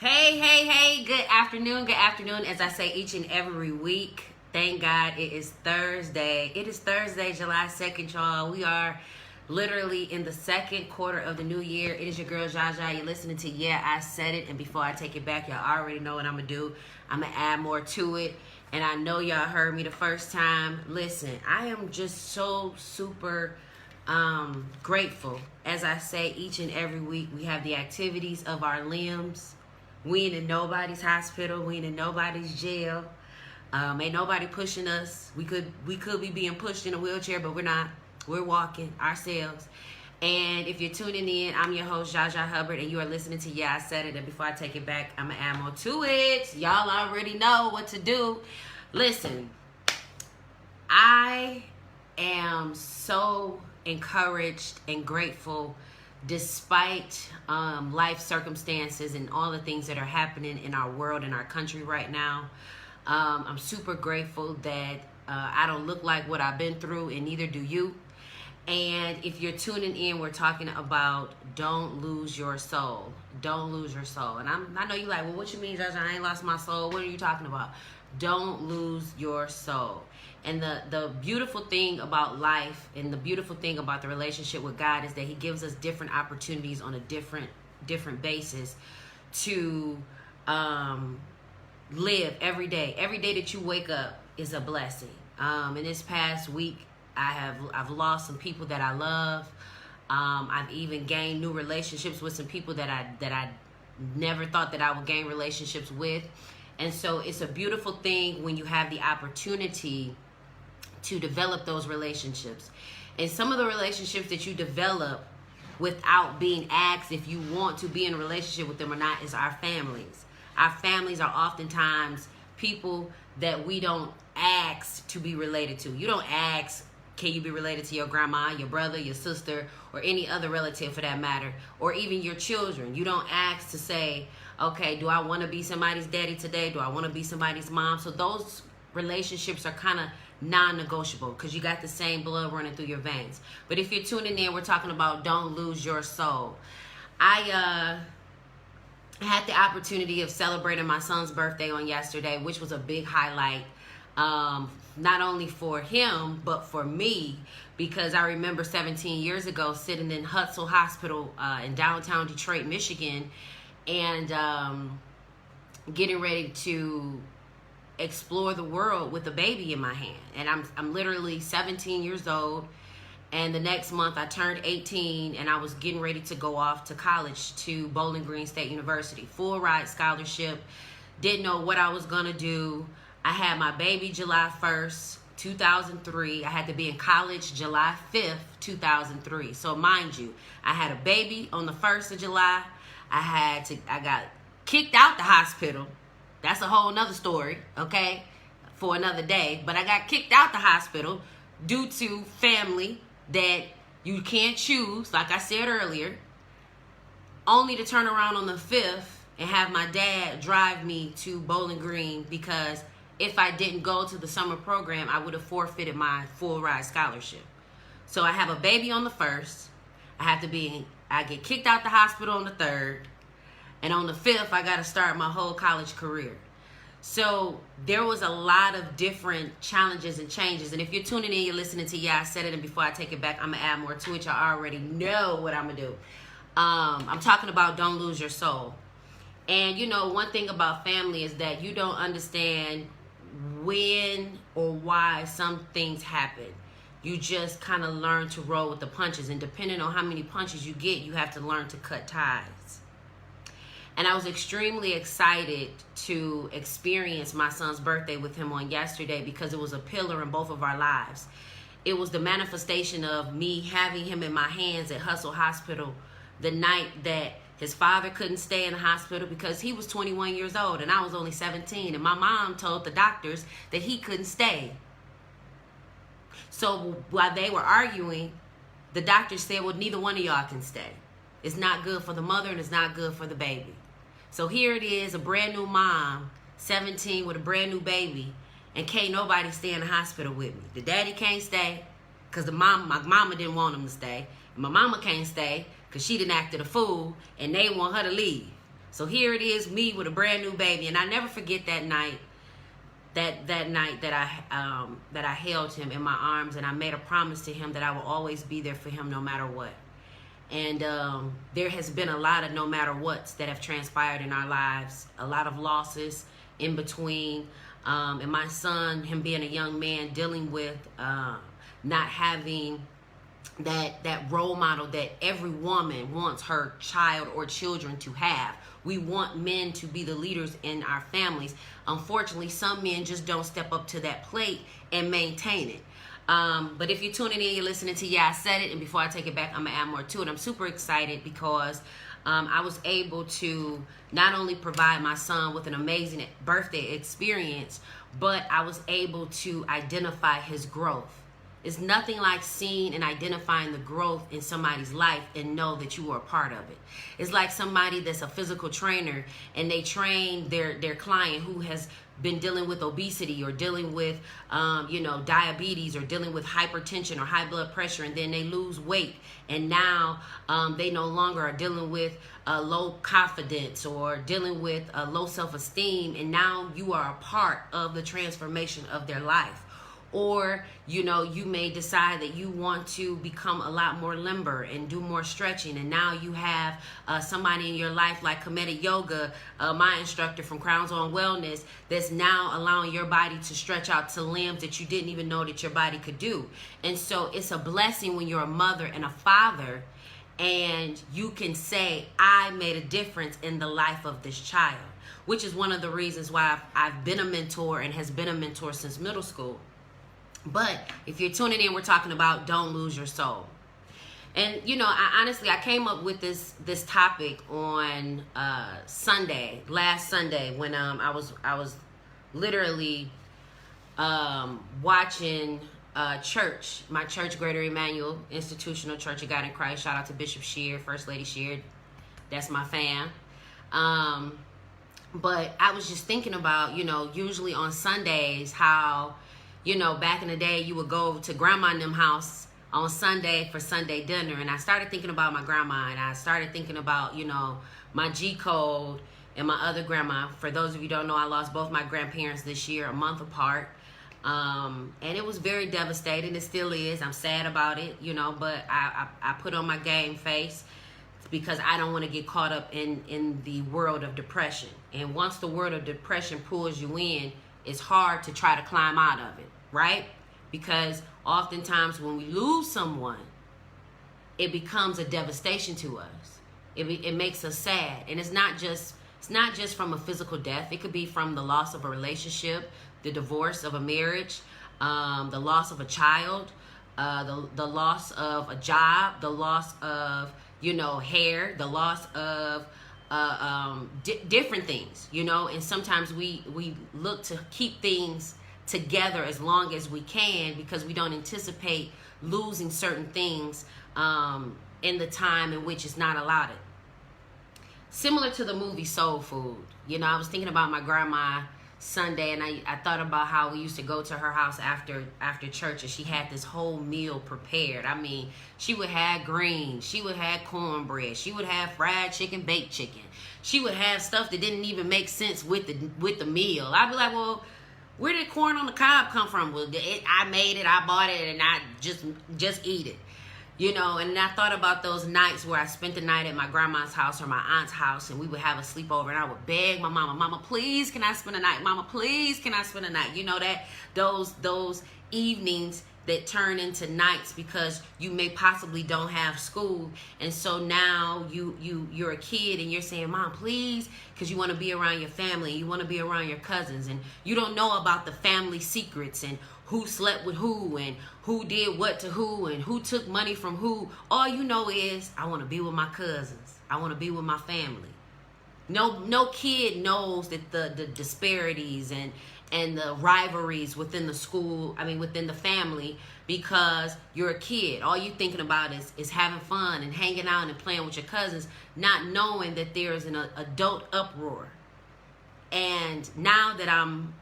Hey, good afternoon, as I say each and every week. Thank God it is Thursday. It is Thursday, July 2nd, y'all. We are literally in the second quarter of the new year. It is your girl, Zsa Zsa. You're listening to Yeah, I Said It. And before I take it back, y'all already know what I'm going to do. I'm going to add more to it. And I know y'all heard me the first time. Listen, I am just so super grateful. As I say each and every week, we have the activities of our limbs. We ain't in nobody's hospital. We ain't in nobody's jail. Ain't nobody pushing us. We could be being pushed in a wheelchair, but we're not. We're walking ourselves. And if you're tuning in, I'm your host, Zsa Zsa Hubbard, and you are listening to Yeah, I Said It. And before I take it back, I'm going to add more to it. Y'all already know what to do. Listen, I am so encouraged and grateful despite life circumstances and all the things that are happening in our world, in our country right now. I'm super grateful that I don't look like what I've been through, and neither do you. And if you're tuning in, we're talking about don't lose your soul. Don't lose your soul. And I know you're like, well, what you mean, Zsa Zsa? I ain't lost my soul. What are you talking about? Don't lose your soul. And the beautiful thing about life and the beautiful thing about the relationship with God is that He gives us different opportunities on a different Basis to live every day. Every day that you wake up is a blessing. In this past week, I've lost some people that I love. I've even gained new relationships with some people that I never thought that I would gain relationships with. And so it's a beautiful thing when you have the opportunity to develop those relationships. And some of the relationships that you develop without being asked if you want to be in a relationship with them or not is our families. Our families are oftentimes people that we don't ask to be related to. You don't ask, can you be related to your grandma, your brother, your sister, or any other relative for that matter, or even your children. You don't ask to say, okay, do I want to be somebody's daddy today? Do I want to be somebody's mom? So those relationships are kind of non-negotiable because you got the same blood running through your veins. But if you're tuning in, we're talking about don't lose your soul. I had the opportunity of celebrating my son's birthday on yesterday, which was a big highlight, not only for him, but for me, because I remember 17 years ago sitting in Hutzel Hospital in downtown Detroit, Michigan, and getting ready to explore the world with a baby in my hand. And I'm literally 17 years old, and the next month I turned 18, and I was getting ready to go off to college to Bowling Green State University, full ride scholarship. Didn't know what I was gonna do. I had my baby July 1st, 2003. I had to be in college July 5th, 2003. So mind you, I had a baby on the 1st of July. I got kicked out the hospital. That's a whole nother story, okay, for another day. But I got kicked out the hospital due to family that you can't choose, like I said earlier, only to turn around on the 5th and have my dad drive me to Bowling Green, because if I didn't go to the summer program, I would have forfeited my full ride scholarship. So I have a baby on the 1st. I get kicked out the hospital on the 3rd. And on the 5th, I got to start my whole college career. So there was a lot of different challenges and changes. And if you're tuning in, you're listening to Yeah, I Said It. And before I take it back, I'm going to add more to it. Y'all already know what I'm going to do. I'm talking about don't lose your soul. And, you know, one thing about family is that you don't understand when or why some things happen. You just kind of learn to roll with the punches. And depending on how many punches you get, you have to learn to cut ties. And I was extremely excited to experience my son's birthday with him on yesterday, because it was a pillar in both of our lives. It was the manifestation of me having him in my hands at Hutzel Hospital the night that his father couldn't stay in the hospital because he was 21 years old and I was only 17. And my mom told the doctors that he couldn't stay. So while they were arguing, the doctors said, well, neither one of y'all can stay. It's not good for the mother and it's not good for the baby. So here it is, a brand new mom, 17, with a brand new baby, and can't nobody stay in the hospital with me. The daddy can't stay because my mama didn't want him to stay. And my mama can't stay because she done acted a fool and they want her to leave. So here it is, me with a brand new baby. And I never forget that night. That night that I held him in my arms, and I made a promise to him that I will always be there for him no matter what. And there has been a lot of no matter whats that have transpired in our lives, a lot of losses in between. And my son, him being a young man, dealing with not having that role model that every woman wants her child or children to have. We want men to be the leaders in our families. Unfortunately, some men just don't step up to that plate and maintain it. But if you're tuning in, you're listening to Yeah, I Said It, and before I take it back, I'm going to add more to it. I'm super excited because I was able to not only provide my son with an amazing birthday experience, but I was able to identify his growth. It's nothing like seeing and identifying the growth in somebody's life and know that you are a part of it. It's like somebody that's a physical trainer and they train their client who has been dealing with obesity or dealing with diabetes or dealing with hypertension or high blood pressure, and then they lose weight, and now they no longer are dealing with low confidence or dealing with low self-esteem, and now you are a part of the transformation of their life. Or, you may decide that you want to become a lot more limber and do more stretching. And now you have somebody in your life like Comedic Yoga, my instructor from Crowns on Wellness, that's now allowing your body to stretch out to limbs that you didn't even know that your body could do. And so it's a blessing when you're a mother and a father and you can say, I made a difference in the life of this child, which is one of the reasons why I've been a mentor and has been a mentor since middle school. But if you're tuning in, we're talking about don't lose your soul. And, I came up with this topic on last Sunday, when I was literally watching church, my church, Greater Emmanuel Institutional Church of God in Christ. Shout out to Bishop Sheard, First Lady Sheard. That's my fam. But I was just thinking about, usually on Sundays, how back in the day, you would go to grandma and them house on Sunday for Sunday dinner. And I started thinking about my grandma, and I started thinking about, my G-code and my other grandma. For those of you who don't know, I lost both my grandparents this year, a month apart. And it was very devastating. It still is. I'm sad about it, but I put on my game face because I don't want to get caught up in the world of depression. And once the world of depression pulls you in, it's hard to try to climb out of it, right? Because oftentimes when we lose someone, it becomes a devastation to us. It makes us sad. And it's not just from a physical death. It could be from the loss of a relationship, the divorce of a marriage, the loss of a child, the loss of a job, the loss of, hair, the loss of different things, and sometimes we look to keep things together as long as we can because we don't anticipate losing certain things in the time in which it's not allowed. Similar to the movie Soul Food, I was thinking about my grandma Sunday, and I thought about how we used to go to her house after church, and she had this whole meal prepared. I mean, she would have greens, she would have cornbread, she would have fried chicken, baked chicken. She would have stuff that didn't even make sense with the meal. I'd be like, well, where did corn on the cob come from? Well, I made it, I bought it, and I just eat it. And I thought about those nights where I spent the night at my grandma's house or my aunt's house, and we would have a sleepover, and I would beg my mama, please, can I spend the night? Mama, please, can I spend the night? That those evenings that turn into nights because you may possibly don't have school, and so now you're a kid and you're saying, Mom, please, because you want to be around your family, you want to be around your cousins, and you don't know about the family secrets and who slept with who and who did what to who and who took money from who. All you know is, I want to be with my cousins. I want to be with my family. No kid knows that the disparities and the rivalries within the school, within the family, because you're a kid. All you're thinking about is having fun and hanging out and playing with your cousins, not knowing that there's an adult uproar. And now that I'm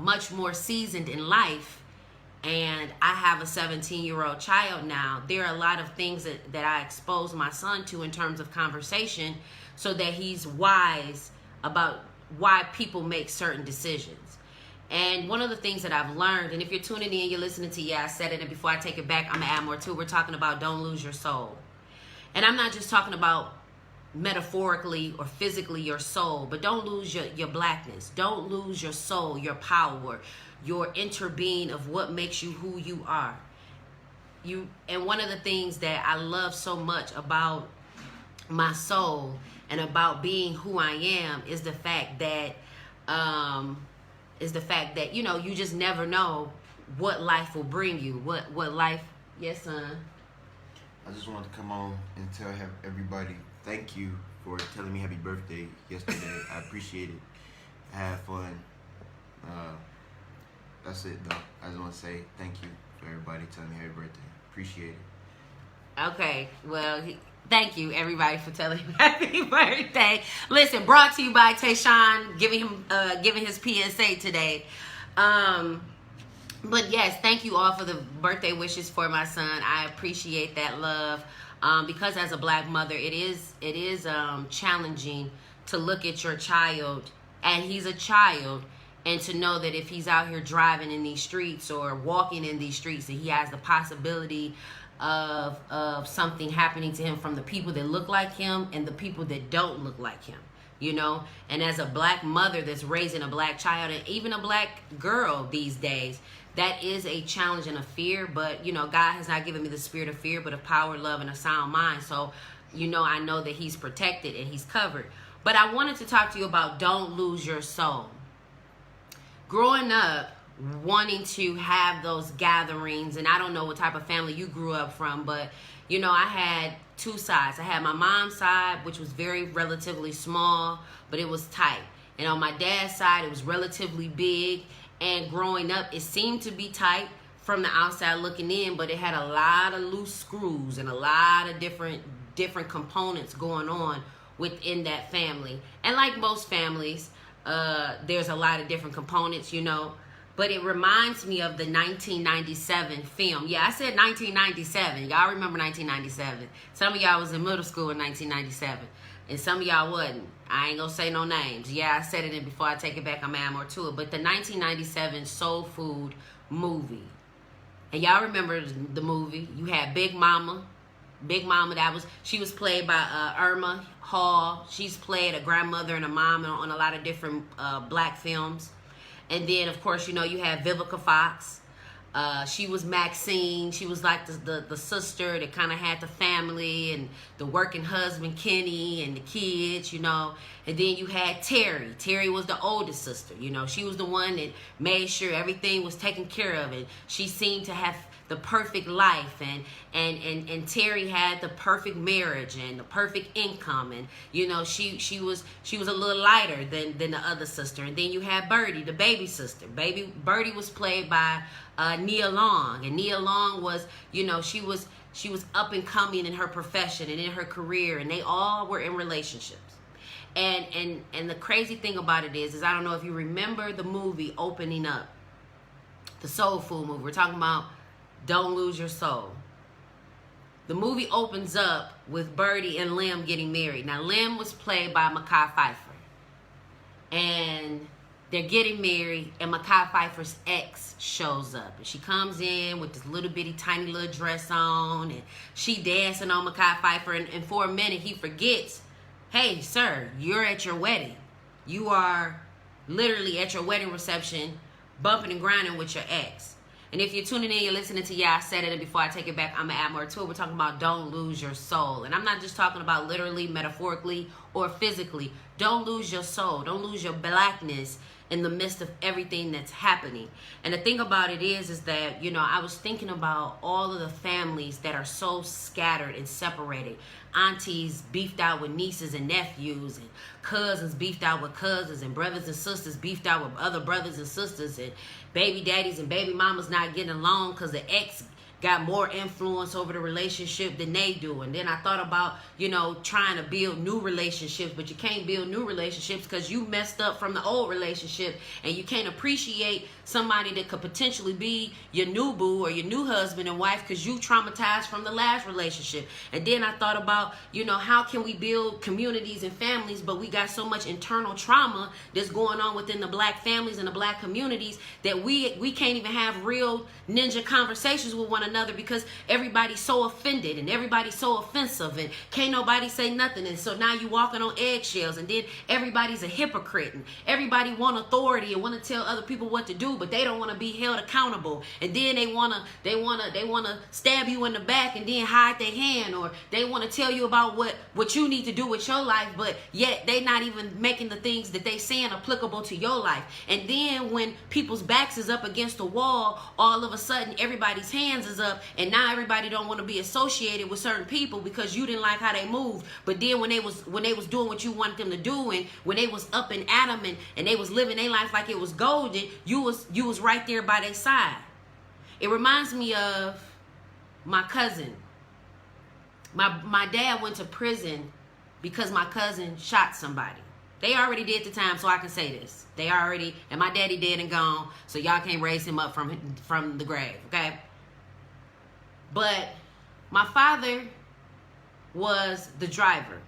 much more seasoned in life, and I have a 17-year-old child now, there are a lot of things that I expose my son to in terms of conversation so that he's wise about why people make certain decisions. And one of the things that I've learned, and if you're tuning in, you're listening to, yeah, I said it, and before I take it back, I'm going to add more to it. We're talking about don't lose your soul. And I'm not just talking about metaphorically or physically your soul, but don't lose your blackness. Don't lose your soul, your power, your interbeing of what makes you who you are. And one of the things that I love so much about my soul and about being who I am is the fact that you know, you just never know what life will bring you. What life. Yes, son. I just wanted to come on and tell everybody thank you for telling me happy birthday yesterday. I appreciate it. I had fun. That's it, though. I just want to say thank you for everybody telling me happy birthday. Appreciate it. Okay, well, thank you, everybody, for telling me happy birthday. Listen, brought to you by Tayshawn, giving his PSA today. But yes, thank you all for the birthday wishes for my son. I appreciate that love. Because as a black mother, it is challenging to look at your child, and he's a child, and to know that if he's out here driving in these streets or walking in these streets, that he has the possibility of something happening to him from the people that look like him and the people that don't look like him, you know. And as a black mother that's raising a black child, and even a black girl these days, that is a challenge and a fear. But, you know, God has not given me the spirit of fear, but of power, love, and a sound mind. So, you know, I know that he's protected and he's covered. But I wanted to talk to you about don't lose your soul. Growing up, wanting to have those gatherings, and I don't know what type of family you grew up from, but, you know, I had two sides. I had my mom's side, which was very relatively small, but it was tight. And on my dad's side, it was relatively big. And growing up, it seemed to be tight from the outside looking in, but it had a lot of loose screws and a lot of different components going on within that family. And like most families, there's a lot of different components, you know. But it reminds me of the 1997 film. Yeah, I said 1997. Y'all remember 1997. Some of y'all was in middle school in 1997. And some of y'all wasn't. I ain't gonna say no names. Yeah, I said it, and before I take it back, I'm gonna add more to it. But the 1997 Soul Food movie. And y'all remember the movie. You had Big Mama. Big Mama, she was played by Irma Hall. She's played a grandmother and a mom on a lot of different black films. And then, of course, you know, you had Vivica Fox. She was Maxine. She was like the sister that kind of had the family and the working husband, Kenny, and the kids, you know. And then you had Terry. Terry was the oldest sister, you know. She was the one that made sure everything was taken care of. And she seemed to have the perfect life, and Terry had the perfect marriage and the perfect income, and you know she was a little lighter than the other sister. And then you had Birdie, the baby sister. Birdie was played by Nia Long, and Nia Long was, you know, she was up and coming in her profession and in her career, and they all were in relationships. And the crazy thing about it is I don't know if you remember the movie opening up, the Soul Food movie. We're talking about Don't Lose Your Soul. The movie opens up with Birdie and Lim getting married. Now, Lim was played by Mekhi Phifer. And they're getting married, and Mekhi Phifer's ex shows up. And she comes in with this little bitty tiny little dress on, and she dancing on Mekhi Phifer. And for a minute, he forgets, hey, sir, you're at your wedding. You are literally at your wedding reception, bumping and grinding with your ex. And if you're tuning in, you're listening to, yeah, I said it, and before I take it back, I'm going to add more to it. We're talking about don't lose your soul. And I'm not just talking about literally, metaphorically, or physically. Don't lose your soul. Don't lose your blackness in the midst of everything that's happening. And the thing about it is that, you know, I was thinking about all of the families that are so scattered and separated. Aunties beefed out with nieces and nephews, and cousins beefed out with cousins, and brothers and sisters beefed out with other brothers and sisters, and baby daddies and baby mamas not getting along because the ex got more influence over the relationship than they do. And then I thought about, trying to build new relationships, but you can't build new relationships because you messed up from the old relationship, and you can't appreciate somebody that could potentially be your new boo or your new husband and wife because you traumatized from the last relationship. And then I thought about, how can we build communities and families, but we got so much internal trauma that's going on within the black families and the black communities that we can't even have real ninja conversations with one another because everybody's so offended and everybody's so offensive and can't nobody say nothing. And so now you walking on eggshells, and then everybody's a hypocrite, and everybody want authority and want to tell other people what to do, but they don't want to be held accountable. And then they want to stab you in the back and then hide their hand, or they want to tell you about what you need to do with your life, but yet they not even making the things that they saying applicable to your life. And then when people's backs is up against the wall, all of a sudden everybody's hands is up, and now everybody don't want to be associated with certain people because you didn't like how they moved. But then when they was doing what you wanted them to do, and when they was up and at them, and they was living their life like it was golden, you was right there by their side. It reminds me of my cousin. My dad went to prison because my cousin shot somebody. They already did the time, so I can say this. And my daddy dead and gone, so y'all can't raise him up from the grave, okay? But my father was the driver,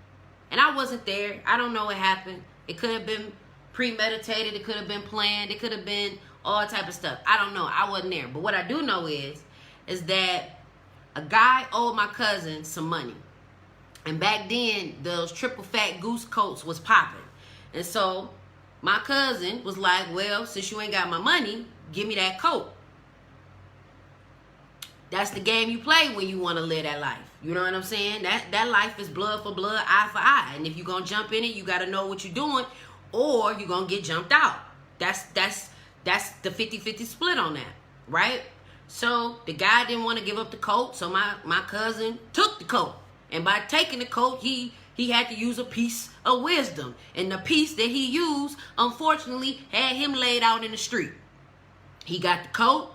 and I wasn't there. I don't know what happened. It could have been premeditated. It could have been planned. It could have been all type of stuff. I don't know. I wasn't there. But what I do know is that a guy owed my cousin some money. And back then, those triple fat goose coats was popping. And so my cousin was like, well, since you ain't got my money, give me that coat. That's the game you play when you want to live that life. You know what I'm saying? That life is blood for blood, eye for eye. And if you're going to jump in it, you got to know what you're doing, or you're going to get jumped out. That's the 50-50 split on that, right? So the guy didn't want to give up the coat, so my cousin took the coat. And by taking the coat, he had to use a piece of wisdom. And the piece that he used, unfortunately, had him laid out in the street. He got the coat,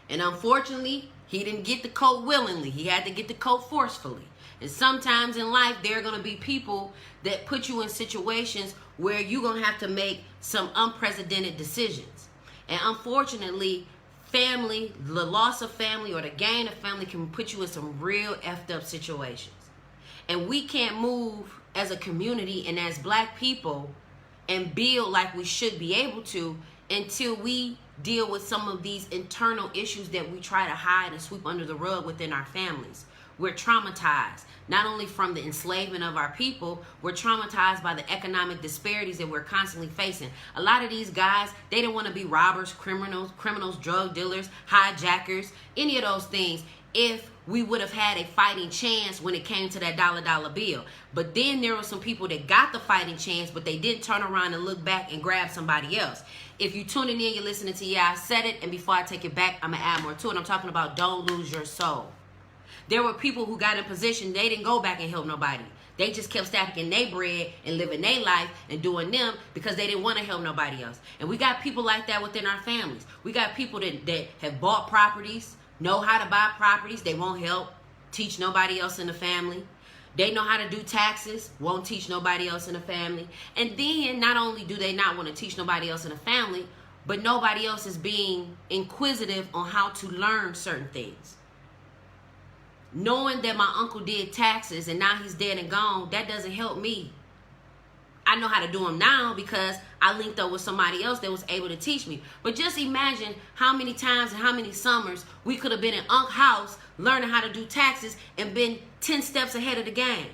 and unfortunately, he didn't get the coat willingly. He had to get the coat forcefully. And sometimes in life, there are going to be people that put you in situations where you're going to have to make some unprecedented decisions. And unfortunately, family, the loss of family or the gain of family can put you in some real effed up situations. And we can't move as a community and as black people and build like we should be able to until we deal with some of these internal issues that we try to hide and sweep under the rug within our families. We're traumatized, not only from the enslavement of our people, we're traumatized by the economic disparities that we're constantly facing. A lot of these guys, they didn't want to be robbers, criminals, drug dealers, hijackers, any of those things, if we would have had a fighting chance when it came to that dollar bill. But then there were some people that got the fighting chance, but they didn't turn around and look back and grab somebody else. If you're tuning in, you're listening to I Said It, and before I take it back, I'm going to add more to it. I'm talking about don't lose your soul. There were people who got in position, they didn't go back and help nobody. They just kept stacking their bread and living their life and doing them because they didn't want to help nobody else. And we got people like that within our families. We got people that have bought properties, know how to buy properties, they won't help teach nobody else in the family. They know how to do taxes, won't teach nobody else in the family. And then not only do they not want to teach nobody else in the family, but nobody else is being inquisitive on how to learn certain things. Knowing that my uncle did taxes and now he's dead and gone, that doesn't help me. I know how to do them now because I linked up with somebody else that was able to teach me. But just imagine how many times and how many summers we could have been in Unc's house learning how to do taxes and been 10 steps ahead of the game.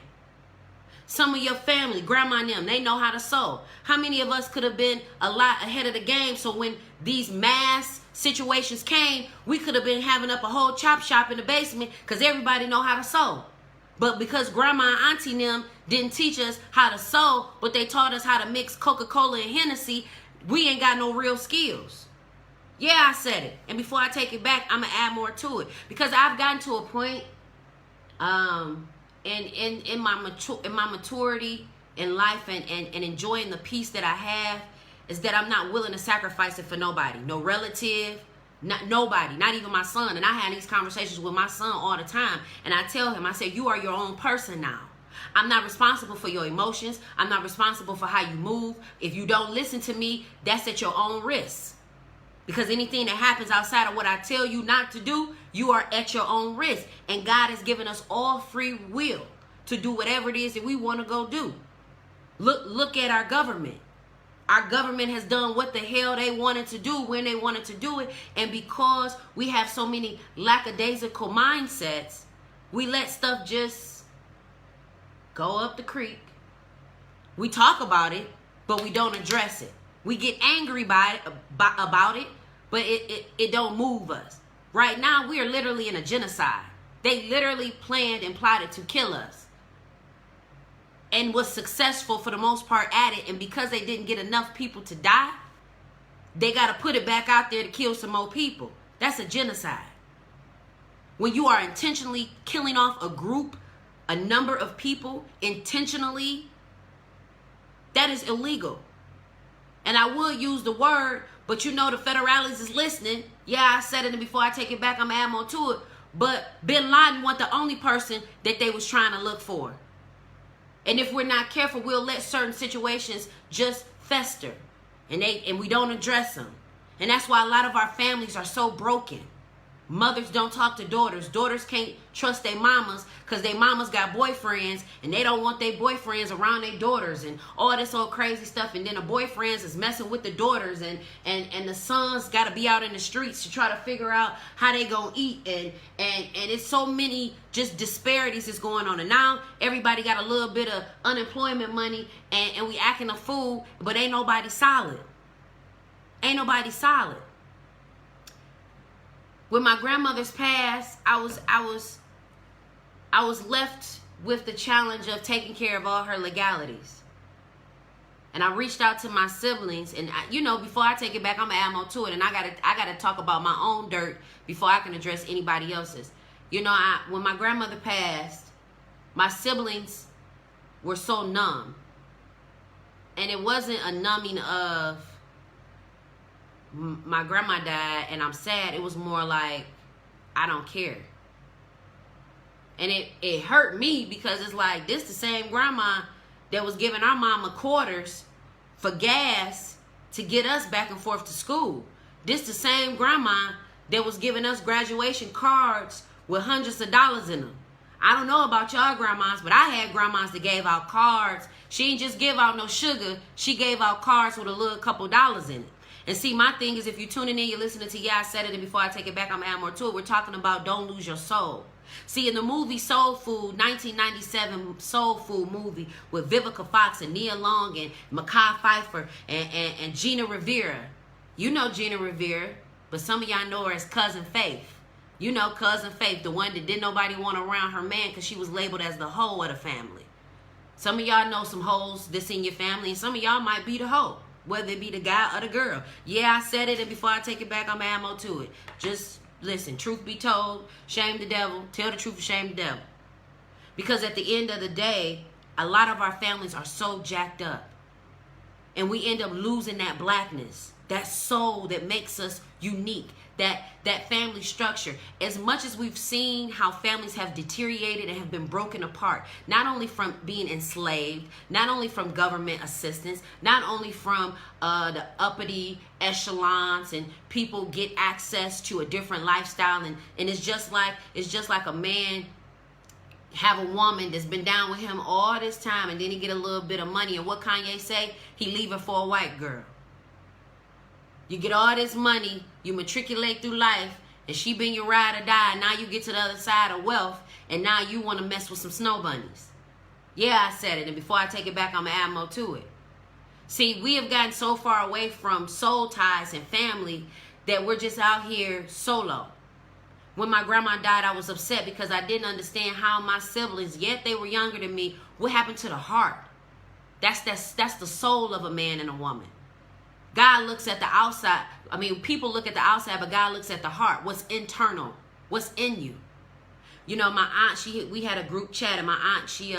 Some of your family, grandma and them, they know how to sew. How many of us could have been a lot ahead of the game so when these mass situations came, we could have been having up a whole chop shop in the basement because everybody know how to sew. But because grandma and auntie and them didn't teach us how to sew, but they taught us how to mix Coca-Cola and Hennessy, we ain't got no real skills. Yeah, I said it. And before I take it back, I'm going to add more to it. Because I've gotten to a point in my maturity in life and enjoying the peace that I have is that I'm not willing to sacrifice it for nobody. No relative, Nobody, not even my son. And I had these conversations with my son all the time. And I tell him, I say, you are your own person now. I'm not responsible for your emotions. I'm not responsible for how you move. If you don't listen to me, that's at your own risk. Because anything that happens outside of what I tell you not to do, you are at your own risk. And God has given us all free will to do whatever it is that we want to go do. Look at our government. Our government has done what the hell they wanted to do when they wanted to do it. And because we have so many lackadaisical mindsets, we let stuff just go up the creek. We talk about it, but we don't address it. We get angry about it, but it don't move us. Right now, we are literally in a genocide. They literally planned and plotted to kill us. And was successful for the most part at it. And because they didn't get enough people to die, they got to put it back out there to kill some more people. That's a genocide. When you are intentionally killing off a group, a number of people intentionally, that is illegal. And I would use the word, but you know the federales is listening. Yeah, I said it, and before I take it back, I'm going to add more to it. But Bin Laden wasn't the only person that they was trying to look for. And if we're not careful, we'll let certain situations just fester. And we don't address them. And that's why a lot of our families are so broken. Mothers don't talk to daughters. Daughters can't trust their mamas because their mamas got boyfriends and they don't want their boyfriends around their daughters and all this old crazy stuff. And then the boyfriends is messing with the daughters and the sons got to be out in the streets to try to figure out how they gonna eat. And it's so many just disparities that's going on. And now everybody got a little bit of unemployment money and we acting a fool, but ain't nobody solid. Ain't nobody solid. When my grandmother's passed, I was left with the challenge of taking care of all her legalities. And I reached out to my siblings, and before I take it back, I'm gonna add more to it, and I gotta talk about my own dirt before I can address anybody else's. When my grandmother passed, my siblings were so numb, and it wasn't a numbing of my grandma died and I'm sad. It was more like I don't care. And it hurt me because it's like this the same grandma that was giving our mama quarters for gas to get us back and forth to school. This the same grandma that was giving us graduation cards with hundreds of dollars in them. I don't know about y'all grandmas, but I had grandmas that gave out cards. She didn't just give out no sugar. She gave out cards with a little couple dollars in it. And see, my thing is, if you're tuning in, you're listening to, I said it, and before I take it back, I'm going to add more to it. We're talking about don't lose your soul. See, in the movie Soul Food, 1997 Soul Food movie with Vivica Fox and Nia Long and Mekhi Phifer and Gina Rivera. You know Gina Rivera, but some of y'all know her as Cousin Faith. You know Cousin Faith, the one that didn't nobody want around her man because she was labeled as the hoe of the family. Some of y'all know some hoes that's in your family, and some of y'all might be the hoe. Whether it be the guy or the girl. Yeah, I said it, and before I take it back, I'm ammo to it. Just listen, truth be told, shame the devil. Tell the truth and shame the devil. Because at the end of the day, a lot of our families are so jacked up. And we end up losing that blackness, that soul that makes us unique, that family structure. As much as we've seen how families have deteriorated and have been broken apart, not only from being enslaved, not only from government assistance, not only from the uppity echelons and people get access to a different lifestyle, and it's just like a man have a woman that's been down with him all this time, and then he get a little bit of money, and what Kanye say? He leaving for a white girl. You get all this money, you matriculate through life, and she been your ride or die, and now you get to the other side of wealth, and now you want to mess with some snow bunnies. Yeah, I said it, and before I take it back, I'm going to add more to it. See, we have gotten so far away from soul ties and family that we're just out here solo. When my grandma died, I was upset because I didn't understand how my siblings, yet they were younger than me, what happened to the heart? That's the soul of a man and a woman. God looks at the outside. I mean, people look at the outside, but God looks at the heart. What's internal? What's in you? My aunt, we had a group chat, and my aunt, she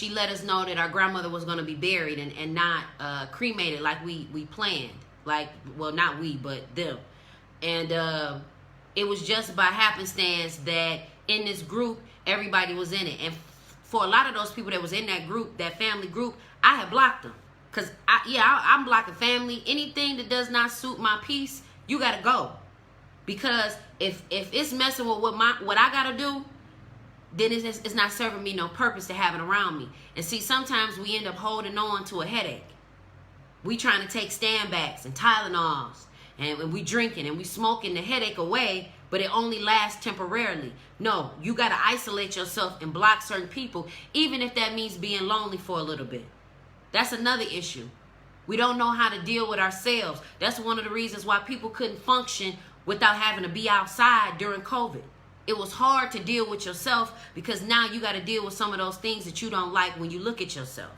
let us know that our grandmother was going to be buried and not cremated like we planned, Like, well, not we, but them. And it was just by happenstance that in this group, everybody was in it. And for a lot of those people that was in that group, that family group, I had blocked them. Because, I'm blocking family. Anything that does not suit my peace, you got to go. Because if it's messing with what I got to do, then it's not serving me no purpose to have it around me. And see, sometimes we end up holding on to a headache. We trying to take stand-backs and Tylenols. And we drinking and we smoking the headache away, but it only lasts temporarily. No, you got to isolate yourself and block certain people, even if that means being lonely for a little bit. That's another issue. We don't know how to deal with ourselves. That's one of the reasons why people couldn't function without having to be outside during COVID. It was hard to deal with yourself because now you got to deal with some of those things that you don't like when you look at yourself.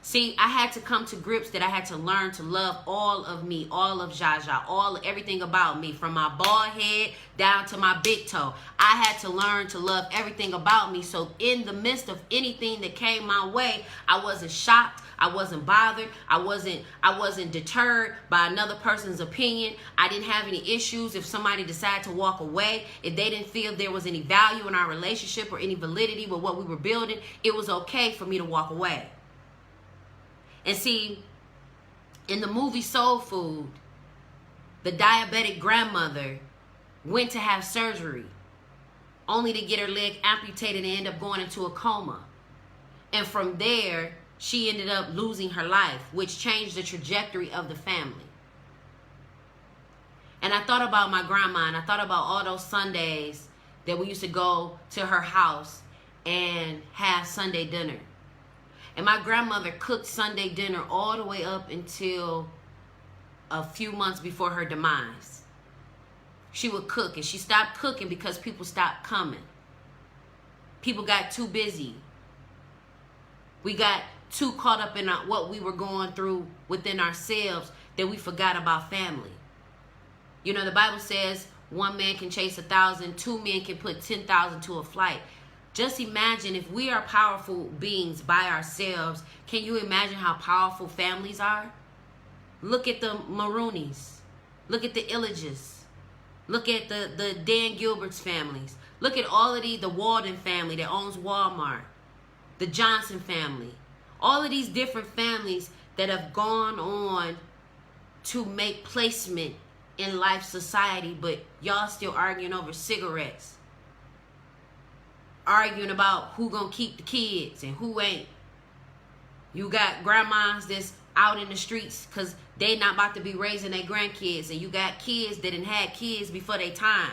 See, I had to come to grips that I had to learn to love all of me, all of Zsa Zsa, everything about me, from my bald head down to my big toe. I had to learn to love everything about me. So in the midst of anything that came my way, I wasn't shocked. I wasn't bothered. I wasn't deterred by another person's opinion. I didn't have any issues if somebody decided to walk away. If they didn't feel there was any value in our relationship or any validity with what we were building, it was okay for me to walk away. And see, in the movie Soul Food, the diabetic grandmother went to have surgery only to get her leg amputated and end up going into a coma. And from there, she ended up losing her life, which changed the trajectory of the family. And I thought about my grandma, and I thought about all those Sundays that we used to go to her house and have Sunday dinner. And my grandmother cooked Sunday dinner all the way up until a few months before her demise. She would cook, and she stopped cooking because people stopped coming. People got too busy. We got too caught up in what we were going through within ourselves that we forgot about family. You know, the Bible says 1 man can chase 1,000, 2 men can put 10,000 to a flight. Just imagine if we are powerful beings by ourselves, can you imagine how powerful families are? Look at the Maroonies. Look at the Illages. Look at the Dan Gilbert's families. Look at all of the Walden family that owns Walmart. The Johnson family. All of these different families that have gone on to make placement in life society, but y'all still arguing over cigarettes. Arguing about who gonna keep the kids and who ain't. You got grandmas that's out in the streets because they not about to be raising their grandkids, and you got kids that done had kids before their time,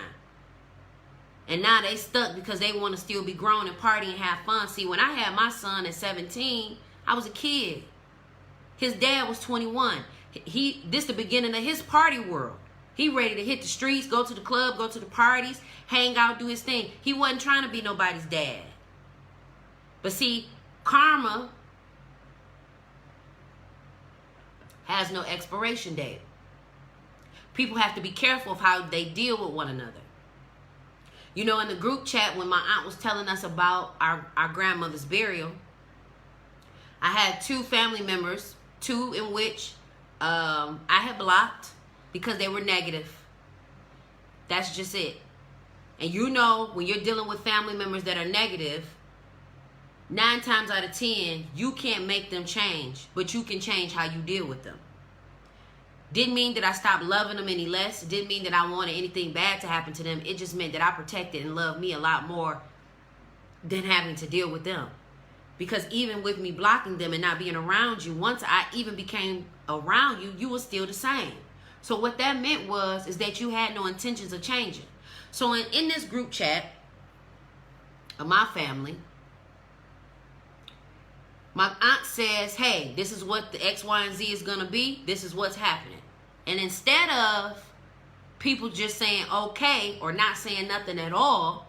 and now they stuck because they want to still be grown and party and have fun. See, when I had my son at 17, I was a kid. His dad was 21. This the beginning of his party world. He ready to hit the streets, go to the club, go to the parties, hang out, do his thing. He wasn't trying to be nobody's dad. But see, karma has no expiration date. People have to be careful of how they deal with one another. You know, in the group chat, when my aunt was telling us about our grandmother's burial, I had 2 family members, 2 in which I had blocked because they were negative. That's just it. And you know, when you're dealing with family members that are negative, 9 times out of 10, you can't make them change, but you can change how you deal with them. Didn't mean that I stopped loving them any less. It didn't mean that I wanted anything bad to happen to them. It just meant that I protected and loved me a lot more than having to deal with them. Because even with me blocking them and not being around you, once I even became around you, you were still the same. So what that meant is that you had no intentions of changing. So in this group chat of my family, my aunt says, hey, this is what the X, Y, and Z is going to be. This is what's happening. And instead of people just saying okay or not saying nothing at all,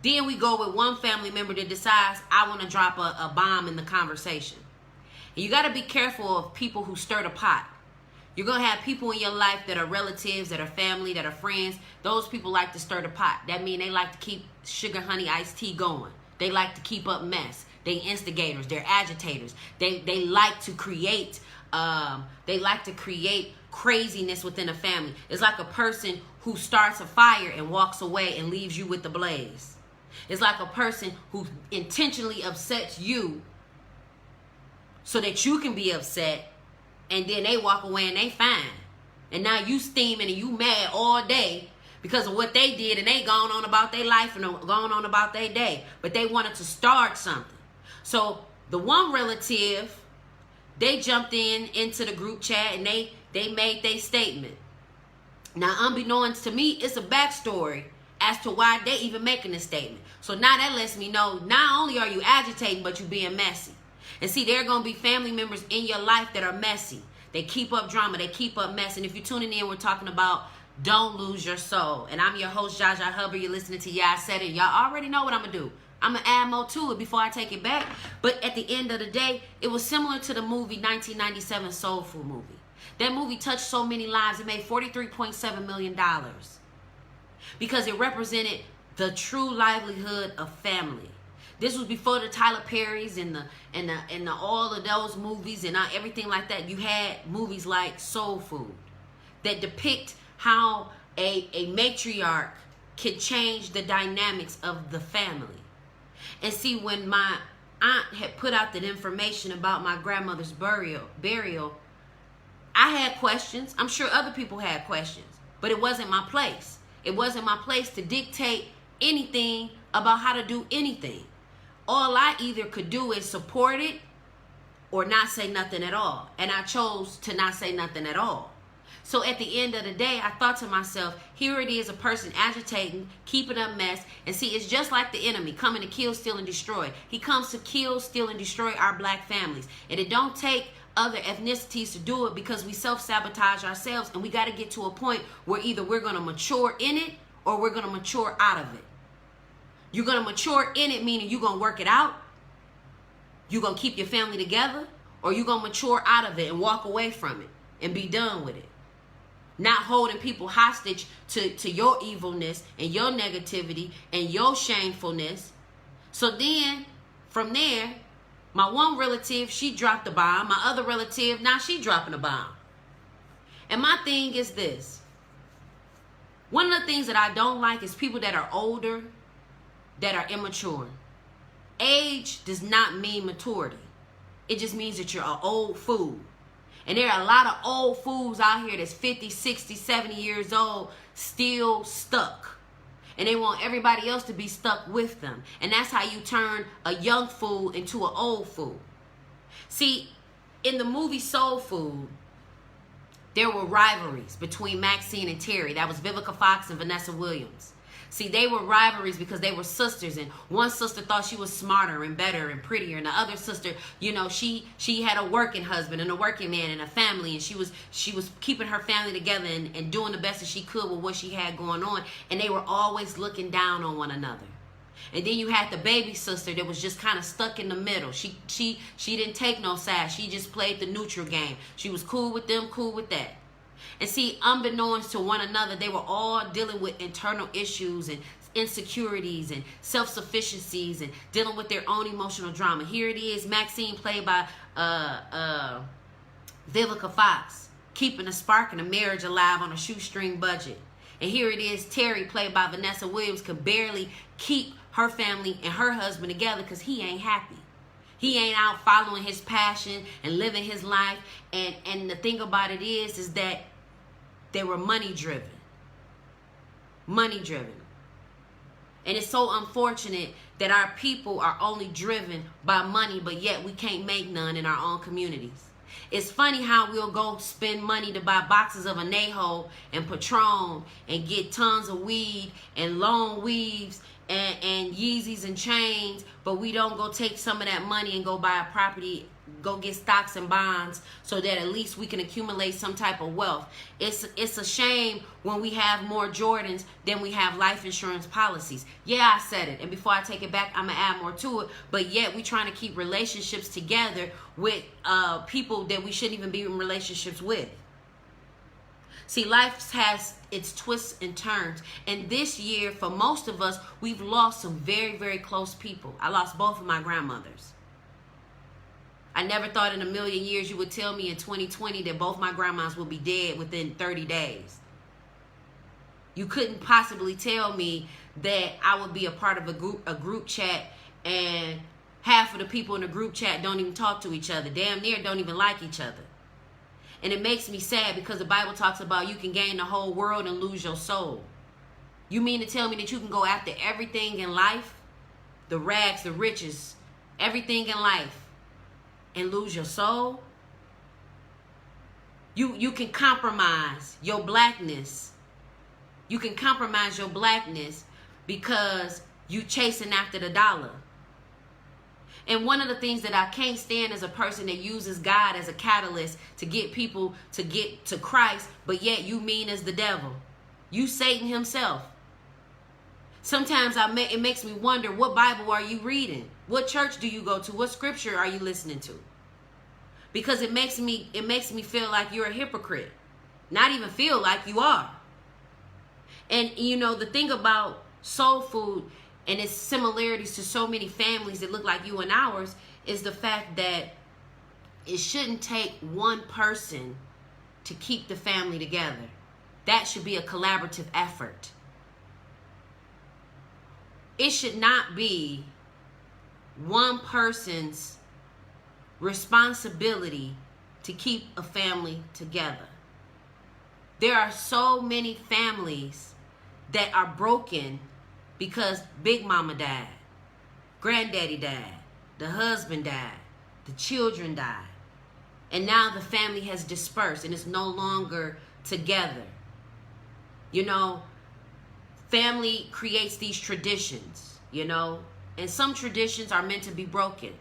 then we go with one family member that decides, I want to drop a bomb in the conversation. And you got to be careful of people who stir the pot. You're going to have people in your life that are relatives, that are family, that are friends. Those people like to stir the pot. That means they like to keep sugar, honey, iced tea going. They like to keep up mess. They instigators. They're agitators. They like to create They like to create craziness within a family. It's like a person who starts a fire and walks away and leaves you with the blaze. It's like a person who intentionally upsets you so that you can be upset, and then they walk away and they fine. And now you steaming and you mad all day because of what they did, and they gone on about their life and gone on about their day. But they wanted to start something. So the one relative, they jumped into the group chat and they made their statement. Now, unbeknownst to me, it's a backstory as to why they even making this statement. So now that lets me know not only are you agitating, but you being messy. And see, there are going to be family members in your life that are messy. They keep up drama. They keep up mess. And if you're tuning in, we're talking about don't lose your soul. And I'm your host, Zsa Zsa Hubbard. You're listening to Yeah, I Said It. Y'all already know what I'm going to do. I'm going to add more to it before I take it back. But at the end of the day, it was similar to the movie 1997 Soul Food movie. That movie touched so many lives. It made $43.7 million. Because it represented the true livelihood of family. This was before the Tyler Perrys and the all of those movies and everything like that. You had movies like Soul Food that depict how a matriarch can change the dynamics of the family. And see, when my aunt had put out that information about my grandmother's burial, I had questions. I'm sure other people had questions, but it wasn't my place. It wasn't my place to dictate anything about how to do anything. All I either could do is support it or not say nothing at all. And I chose to not say nothing at all. So at the end of the day, I thought to myself, here it is, a person agitating, keeping up mess. And see, it's just like the enemy coming to kill, steal, and destroy. He comes to kill, steal, and destroy our black families. And it don't take other ethnicities to do it, because we self-sabotage ourselves. And we got to get to a point where either we're going to mature in it or we're going to mature out of it. You're going to mature in it, meaning you're going to work it out. You're going to keep your family together, or you're going to mature out of it and walk away from it and be done with it. Not holding people hostage to your evilness and your negativity and your shamefulness. So then, from there, my one relative, she dropped a bomb. My other relative, now she dropping a bomb. And my thing is this. One of the things that I don't like is people that are older, that are immature. Age does not mean maturity. It just means that you're an old fool. And there are a lot of old fools out here that's 50, 60, 70 years old, still stuck. And they want everybody else to be stuck with them. And that's how you turn a young fool into an old fool. See, in the movie Soul Food, there were rivalries between Maxine and Terry. That was Vivica Fox and Vanessa Williams. See, they were rivalries because they were sisters, and one sister thought she was smarter and better and prettier, and the other sister, you know, she had a working husband and a working man and a family, and she was keeping her family together and doing the best that she could with what she had going on, and they were always looking down on one another. And then you had the baby sister that was just kind of stuck in the middle. She didn't take no side. She just played the neutral game. She was cool with them, cool with that. And see, unbeknownst to one another, they were all dealing with internal issues and insecurities and self-sufficiencies and dealing with their own emotional drama. Here it is, Maxine, played by Vivica Fox, keeping a spark and a marriage alive on a shoestring budget. And here it is, Terry, played by Vanessa Williams, could barely keep her family and her husband together because he ain't happy. He ain't out following his passion and living his life. And the thing about it is that they were money driven. Money driven. And it's so unfortunate that our people are only driven by money, but yet we can't make none in our own communities. It's funny how we'll go spend money to buy boxes of Anejo and Patron and get tons of weed and long weaves and Yeezys and chains, but we don't go take some of that money and go buy a property, go get stocks and bonds so that at least we can accumulate some type of wealth. It's a shame when we have more Jordans than we have life insurance policies. Yeah, I said it. And before I take it back, I'm going to add more to it. But yet we trying to keep relationships together with people that we shouldn't even be in relationships with. See, life has its twists and turns. And this year, for most of us, we've lost some very, very close people. I lost both of my grandmothers. I never thought in a million years you would tell me in 2020 that both my grandmas will be dead within 30 days. You couldn't possibly tell me that I would be a part of a group chat and half of the people in the group chat don't even talk to each other. Damn near don't even like each other. And it makes me sad because the Bible talks about you can gain the whole world and lose your soul. You mean to tell me that you can go after everything in life, the rags, the riches, everything in life, and lose your soul? You can compromise your blackness. You can compromise your blackness because you chasing after the dollar. And one of the things that I can't stand is a person that uses God as a catalyst to get people to get to Christ, but yet you mean as the devil. You Satan himself. Sometimes it makes me wonder, what Bible are you reading? What church do you go to? What scripture are you listening to? Because it makes me feel like you're a hypocrite. Not even feel like, you are. And you know, the thing about soul food and its similarities to so many families that look like you and ours is the fact that it shouldn't take one person to keep the family together. That should be a collaborative effort. It should not be one person's responsibility to keep a family together. There are so many families that are broken because Big Mama died, Granddaddy died, the husband died, the children died, and now the family has dispersed and it's no longer together. You know, family creates these traditions, you know, and some traditions are meant to be broken.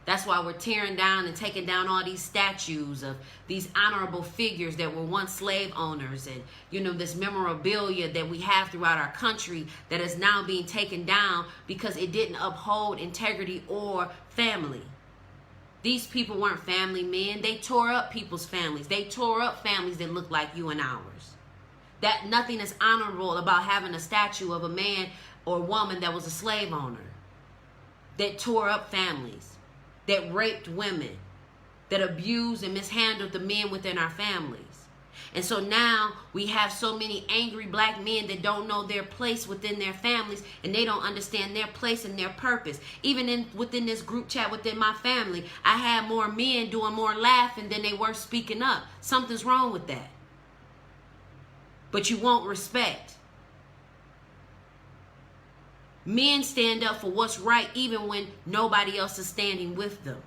That's why we're tearing down and taking down all these statues of these honorable figures that were once slave owners, and, you know, this memorabilia that we have throughout our country that is now being taken down because it didn't uphold integrity or family. These people weren't family men. They tore up people's families. They tore up families that look like you and ours. That nothing is honorable about having a statue of a man or woman that was a slave owner, that tore up families, that raped women, that abused and mishandled the men within our families. And so now we have so many angry black men that don't know their place within their families, and they don't understand their place and their purpose. Even within this group chat within my family, I had more men doing more laughing than they were speaking up. Something's wrong with that. But you won't respect. Men stand up for what's right even when nobody else is standing with them.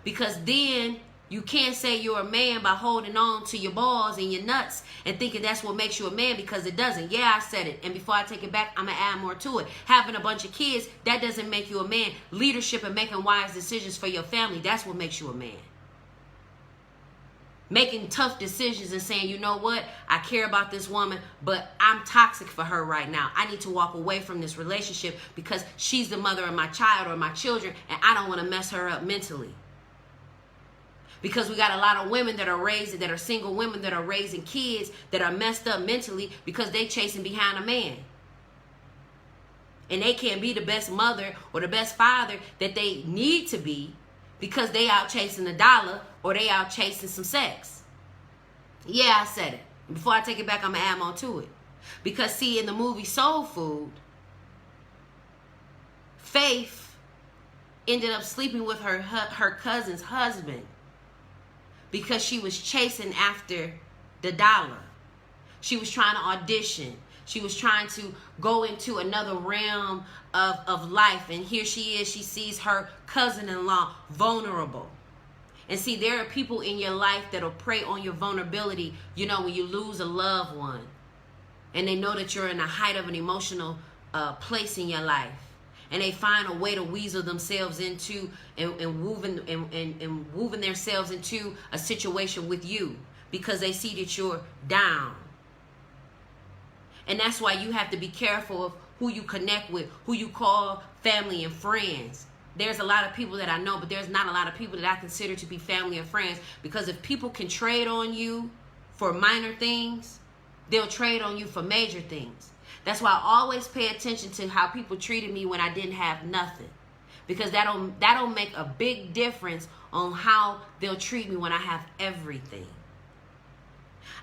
Because then you can't say you're a man by holding on to your balls and your nuts and thinking that's what makes you a man, because it doesn't. Yeah, I said it. And before I take it back, I'm going to add more to it. Having a bunch of kids, that doesn't make you a man. Leadership and making wise decisions for your family, that's what makes you a man. Making tough decisions and saying, you know what, I care about this woman, but I'm toxic for her right now. I need to walk away from this relationship because she's the mother of my child or my children, and I don't want to mess her up mentally. Because we got a lot of women that are single women that are raising kids that are messed up mentally because they chasing behind a man. And they can't be the best mother or the best father that they need to be because they out chasing the dollar or they out chasing some sex. Yeah, I said it. Before I take it back, I'm going to add more to it. Because see, in the movie Soul Food, Faith ended up sleeping with her cousin's husband because she was chasing after the dollar. She was trying to audition. She was trying to go into another realm of life. And here she is. She sees her cousin-in-law vulnerable. And see, there are people in your life that'll prey on your vulnerability, you know, when you lose a loved one. And they know that you're in the height of an emotional place in your life. And they find a way to weasel themselves into and woven themselves into a situation with you because they see that you're down. And that's why you have to be careful of who you connect with, who you call family and friends. There's a lot of people that I know, but there's not a lot of people that I consider to be family and friends, because if people can trade on you for minor things, they'll trade on you for major things. That's why I always pay attention to how people treated me when I didn't have nothing. because that'll make a big difference on how they'll treat me when I have everything.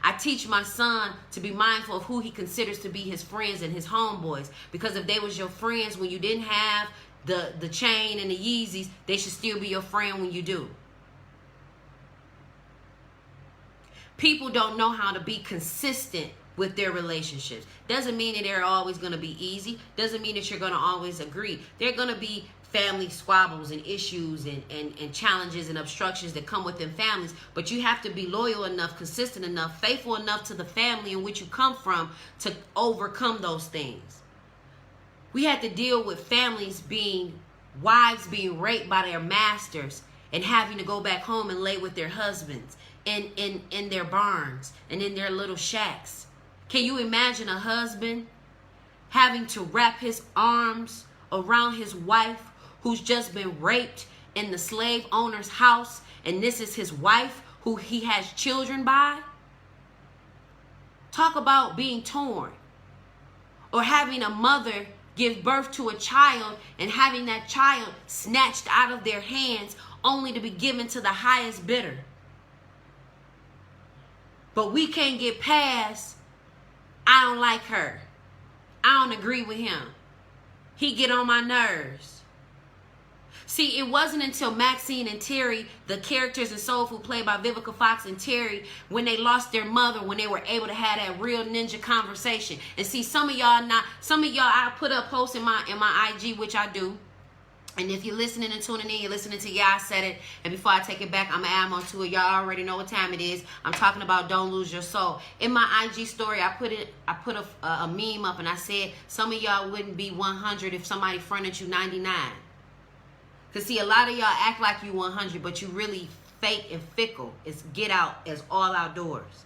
I teach my son to be mindful of who he considers to be his friends and his homeboys, because if they was your friends when you didn't have the chain and the Yeezys, they should still be your friend when you do. People don't know how to be consistent with their relationships. Doesn't mean that they're always going to be easy. Doesn't mean that you're going to always agree. They're going to be family squabbles and issues and challenges and obstructions that come within families. But you have to be loyal enough, consistent enough, faithful enough to the family in which you come from to overcome those things. We had to deal with families wives being raped by their masters and having to go back home and lay with their husbands in their barns and in their little shacks. Can you imagine a husband having to wrap his arms around his wife who's just been raped in the slave owner's house, and this is his wife who he has children by? Talk about being torn. Or having a mother give birth to a child and having that child snatched out of their hands only to be given to the highest bidder. But we can't get past, I don't like her. I don't agree with him. He get on my nerves. See, it wasn't until Maxine and Terry, the characters in Soul Food played by Vivica Fox and Terry, when they lost their mother, when they were able to have that real ninja conversation. And see, some of y'all, I put up posts in my IG, which I do. And if you're listening and tuning in, you're listening to I Said It. And before I take it back, I'm going to add more to it. Y'all already know what time it is. I'm talking about Don't Lose Your Soul. In my IG story, I put a meme up and I said, some of y'all wouldn't be 100 if somebody fronted you 99. Because see, a lot of y'all act like you 100, but you really fake and fickle. It's get out as all outdoors.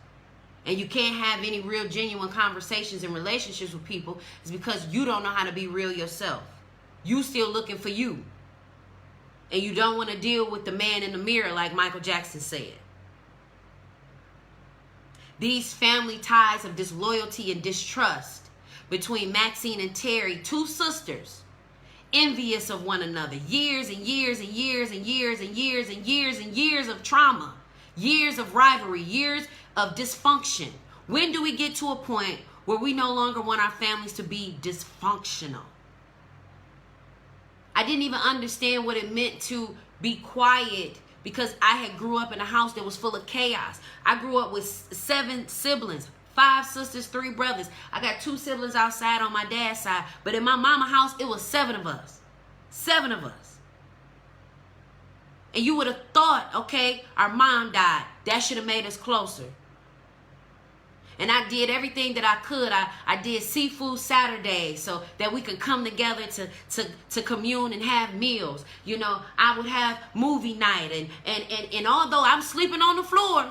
And you can't have any real genuine conversations and relationships with people. It's because you don't know how to be real yourself. You still looking for you. And you don't want to deal with the man in the mirror like Michael Jackson said. These family ties of disloyalty and distrust between Maxine and Terry, two sisters, envious of one another, years and years and years and years and years and years and years of trauma, years of rivalry, years of dysfunction. When do we get to a point where we no longer want our families to be dysfunctional? I didn't even understand what it meant to be quiet because I had grew up in a house that was full of chaos. I grew up with 7 siblings, 5 sisters, 3 brothers. I got 2 siblings outside on my dad's side. But in my mama house, it was 7 of us. 7 of us. And you would have thought, okay, our mom died. That should have made us closer. And I did everything that I could. I did seafood Saturdays so that we could come together to commune and have meals. You know, I would have movie night. And although I'm sleeping on the floor,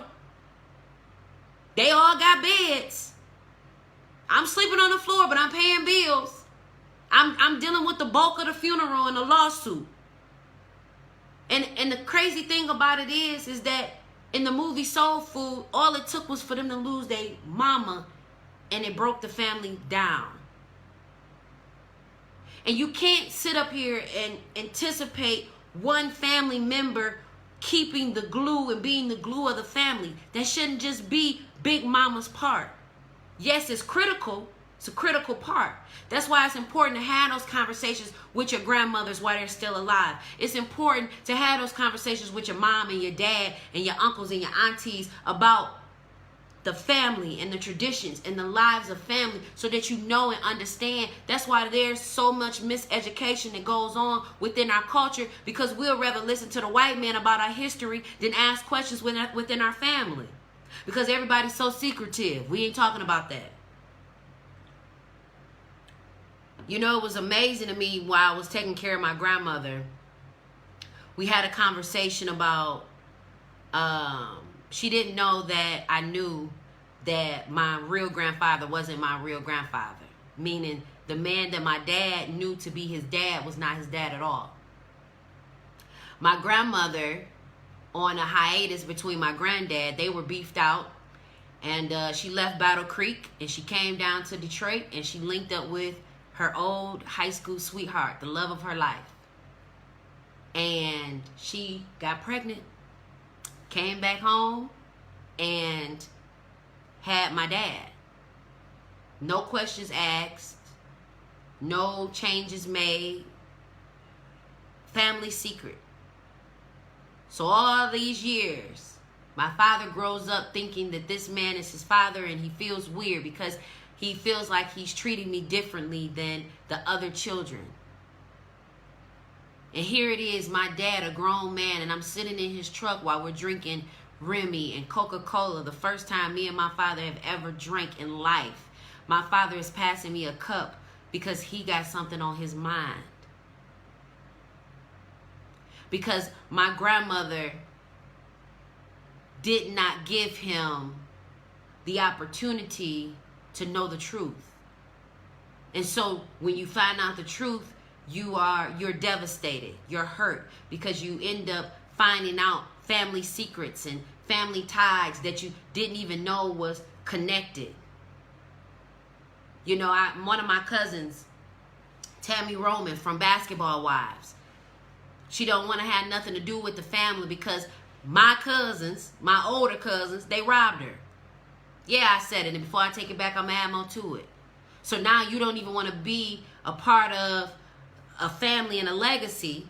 they all got beds. I'm sleeping on the floor, but I'm paying bills. I'm dealing with the bulk of the funeral and the lawsuit. And the crazy thing about it is that in the movie Soul Food, all it took was for them to lose their mama, and it broke the family down. And you can't sit up here and anticipate one family member keeping the glue and being the glue of the family. That shouldn't just be Big Mama's part. Yes, it's critical. It's a critical part. That's why it's important to have those conversations with your grandmothers while they're still alive. It's important to have those conversations with your mom and your dad and your uncles and your aunties about the family and the traditions and the lives of family so that you know and understand. That's why there's so much miseducation that goes on within our culture, because we'll rather listen to the white man about our history than ask questions within our family. Because everybody's so secretive. We ain't talking about that. You know, it was amazing to me while I was taking care of my grandmother. We had a conversation about, she didn't know that I knew that my real grandfather wasn't my real grandfather. Meaning the man that my dad knew to be his dad was not his dad at all. My grandmother, on a hiatus between my granddad, they were beefed out. And she left Battle Creek and she came down to Detroit and she linked up with her old high school sweetheart, the love of her life. and she got pregnant, came back home, and had my dad. No questions asked, no changes made, family secret. So all these years, my father grows up thinking that this man is his father, and he feels weird because he feels like he's treating me differently than the other children. And here it is, my dad, a grown man, and I'm sitting in his truck while we're drinking Remy and Coca-Cola, the first time me and my father have ever drank in life. My father is passing me a cup because he got something on his mind. Because my grandmother did not give him the opportunity to know the truth. And so when you find out the truth, you're devastated, you're hurt, because you end up finding out family secrets and family ties that you didn't even know was connected. You know, one of my cousins, Tammy Roman from Basketball Wives, she don't want to have nothing to do with the family because my cousins, my older cousins, they robbed her. Yeah, I said it, and before I take it back, I'm add more to it. So now you don't even want to be a part of a family and a legacy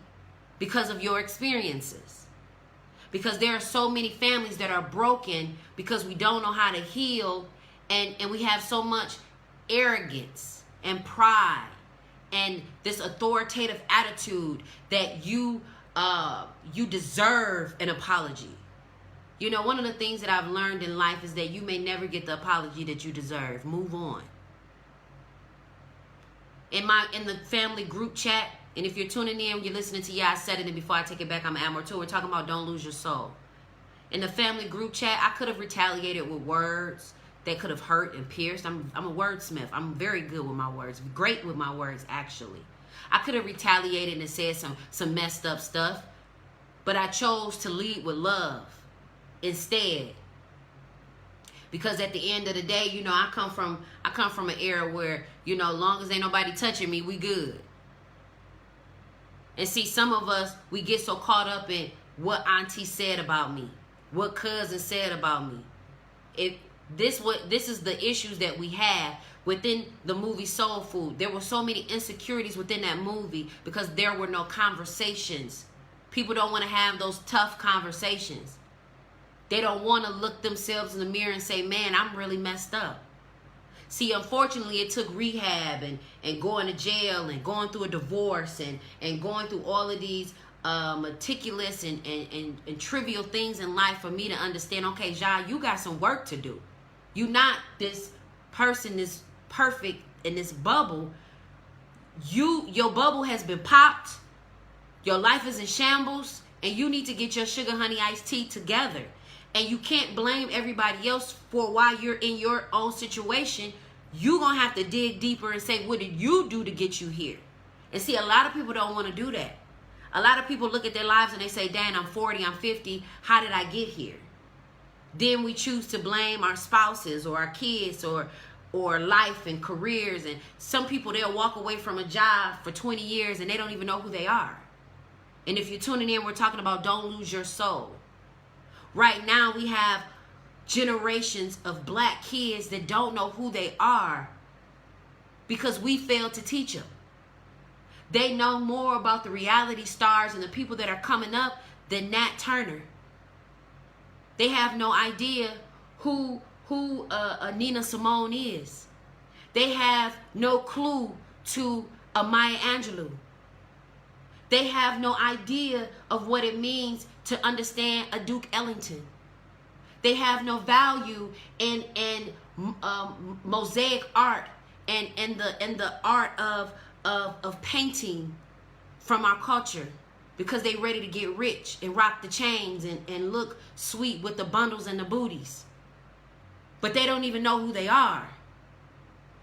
because of your experiences. Because there are so many families that are broken because we don't know how to heal, and we have so much arrogance and pride and this authoritative attitude that you deserve an apology. You know, one of the things that I've learned in life is that you may never get the apology that you deserve. Move on. In the family group chat, and if you're tuning in, you're listening to I said it, and before I take it back, I'm add more to it. We're talking about don't lose your soul. In the family group chat, I could have retaliated with words that could have hurt and pierced. I'm a wordsmith. I'm very good with my words. Great with my words, actually. I could have retaliated and said some messed up stuff, but I chose to lead with love instead. Because at the end of the day, you know, I come from an era where, you know, long as ain't nobody touching me, we good. And see, some of us, we get so caught up in what auntie said about me, what cousin said about me. This is the issues that we have within the movie Soul Food. There were so many insecurities within that movie because there were no conversations. People don't want to have those tough conversations. They don't want to look themselves in the mirror and say, man, I'm really messed up. See, unfortunately, it took rehab and going to jail and going through a divorce and going through all of these meticulous and trivial things in life for me to understand, okay, Zsa, you got some work to do. You not this person is perfect in this bubble. Your bubble has been popped. Your life is in shambles, and you need to get your sugar honey iced tea together. And you can't blame everybody else for why you're in your own situation. You're going to have to dig deeper and say, what did you do to get you here? And see, a lot of people don't want to do that. A lot of people look at their lives and they say, dang, I'm 40, I'm 50. How did I get here? Then we choose to blame our spouses or our kids or life and careers. And some people, they'll walk away from a job for 20 years and they don't even know who they are. And if you're tuning in, we're talking about don't lose your soul. Right now, we have generations of black kids that don't know who they are because we failed to teach them. They know more about the reality stars and the people that are coming up than Nat Turner. They have no idea who Nina Simone is. They have no clue to a Maya Angelou. They have no idea of what it means to understand a Duke Ellington. They have no value in mosaic art and the art of painting from our culture because they ready to get rich and rock the chains and look sweet with the bundles and the booties. But they don't even know who they are.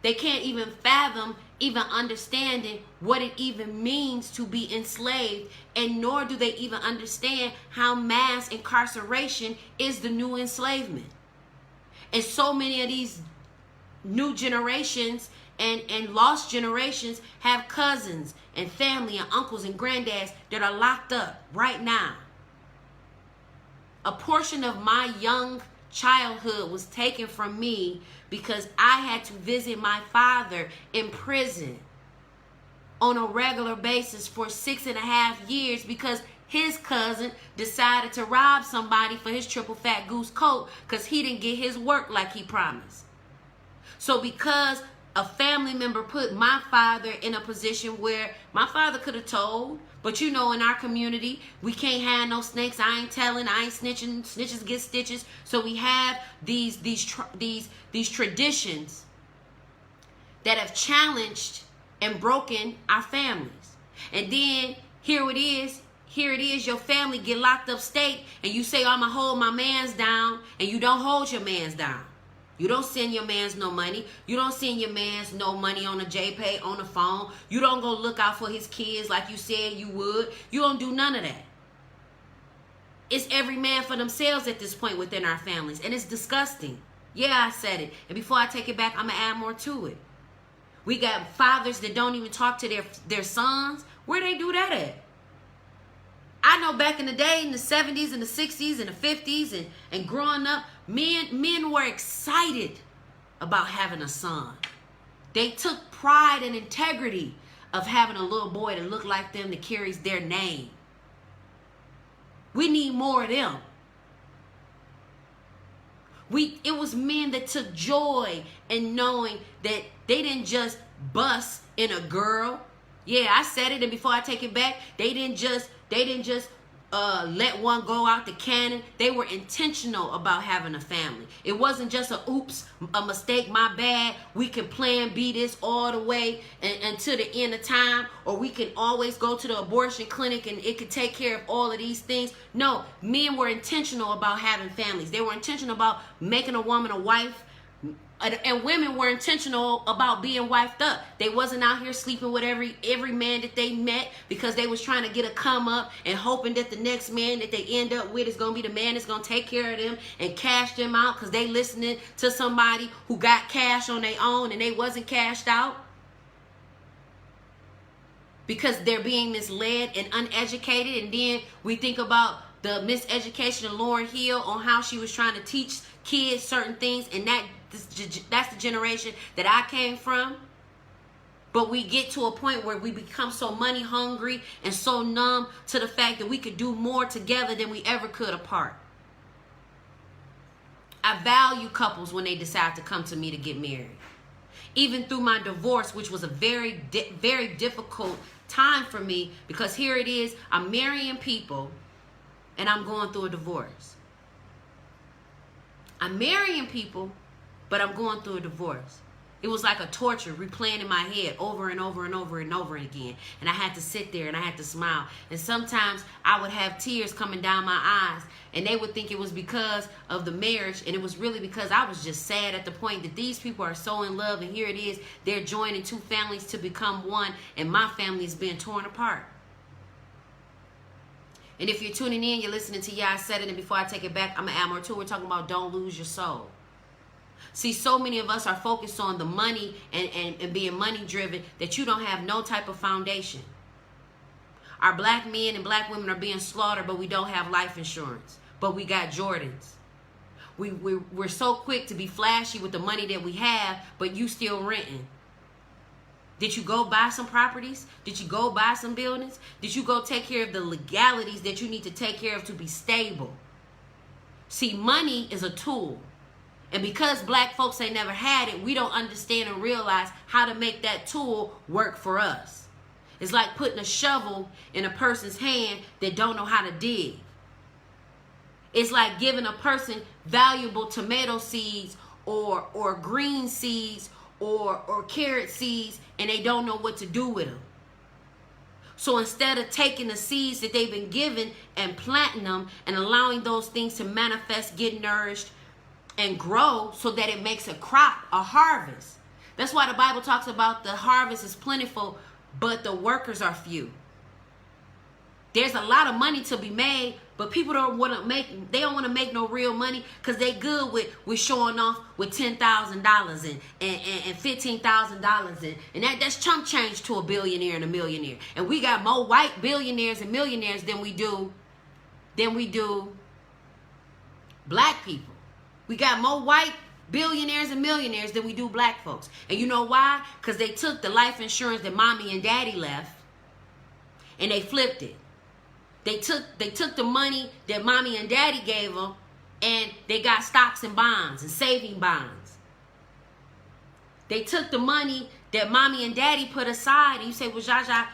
They can't even fathom even understanding what it even means to be enslaved, and nor do they even understand how mass incarceration is the new enslavement. And so many of these new generations and lost generations have cousins and family and uncles and granddads that are locked up right now. A portion of my young childhood was taken from me because I had to visit my father in prison on a regular basis for 6.5 years because his cousin decided to rob somebody for his triple fat goose coat because he didn't get his work like he promised. So because a family member put my father in a position where my father could have told, but you know, in our community, we can't have no snakes. I ain't telling, I ain't snitching. Snitches get stitches. So we have these traditions that have challenged and broken our families. And then here it is, your family get locked up state, and you say, I'ma hold my mans down, and you don't hold your mans down. You don't send your mans no money. You don't send your mans no money on a JPay, on the phone. You don't go look out for his kids like you said you would. You don't do none of that. It's every man for themselves at this point within our families, and it's disgusting. Yeah, I said it. And before I take it back, I'm going to add more to it. We got fathers that don't even talk to their sons. Where they do that at? I know back in the day, in the 70s and the 60s and the 50s and growing up, men were excited about having a son. They took pride and integrity of having a little boy that looked like them, that carries their name. We need more of them. It was men that took joy in knowing that they didn't just bust in a girl. Yeah, I said it, and before I take it back, they didn't just let one go out the cannon. They were intentional about having a family. It wasn't just a mistake, my bad. We can plan B this all the way until the end of time, or we can always go to the abortion clinic and it could take care of all of these things. No, men were intentional about having families. They were intentional about making a woman a wife. And women were intentional about being wifed up. They wasn't out here sleeping with every man that they met because they was trying to get a come up and hoping that the next man that they end up with is going to be the man that's going to take care of them and cash them out because they listening to somebody who got cash on their own and they wasn't cashed out. Because they're being misled and uneducated. And then we think about the miseducation of Lauryn Hill on how she was trying to teach kids certain things, and that's the generation that I came from. But we get to a point where we become so money hungry and so numb to the fact that we could do more together than we ever could apart. I value couples when they decide to come to me to get married. Even through my divorce, which was a very, very difficult time for me, because here it is, I'm marrying people and I'm going through a divorce. I'm marrying people, but I'm going through a divorce. It was like a torture replaying in my head over and over and over and over again. And I had to sit there and I had to smile. And sometimes I would have tears coming down my eyes. And they would think it was because of the marriage. And it was really because I was just sad at the point that these people are so in love. And here it is, they're joining two families to become one. And my family is being torn apart. And if you're tuning in, you're listening to I Said It, and before I take it back, I'm going to add more to it. We're talking about don't lose your soul. See, so many of us are focused on the money and being money driven that you don't have no type of foundation. Our black men and black women are being slaughtered, but we don't have life insurance. But we got Jordans. We're so quick to be flashy with the money that we have, but you still renting. Did you go buy some properties? Did you go buy some buildings? Did you go take care of the legalities that you need to take care of to be stable? See, money is a tool. And because black folks ain't never had it, we don't understand and realize how to make that tool work for us. It's like putting a shovel in a person's hand that don't know how to dig. It's like giving a person valuable tomato seeds or green seeds or carrot seeds, and they don't know what to do with them. So instead of taking the seeds that they've been given and planting them and allowing those things to manifest, get nourished, and grow so that it makes a crop, a harvest. That's why the Bible talks about the harvest is plentiful, but the workers are few. There's a lot of money to be made, But people don't want to make no real money because they good with showing off with $10,000 and $15,000 and that's chump change to a billionaire and a millionaire. And we got more white billionaires and millionaires than we do black people. We got more white billionaires and millionaires than we do black folks. And you know why? Because they took the life insurance that mommy and daddy left and they flipped it. They took the money that mommy and daddy gave them and they got stocks and bonds and saving bonds. They took the money that mommy and daddy put aside, and you say, well, Zsa Zsa,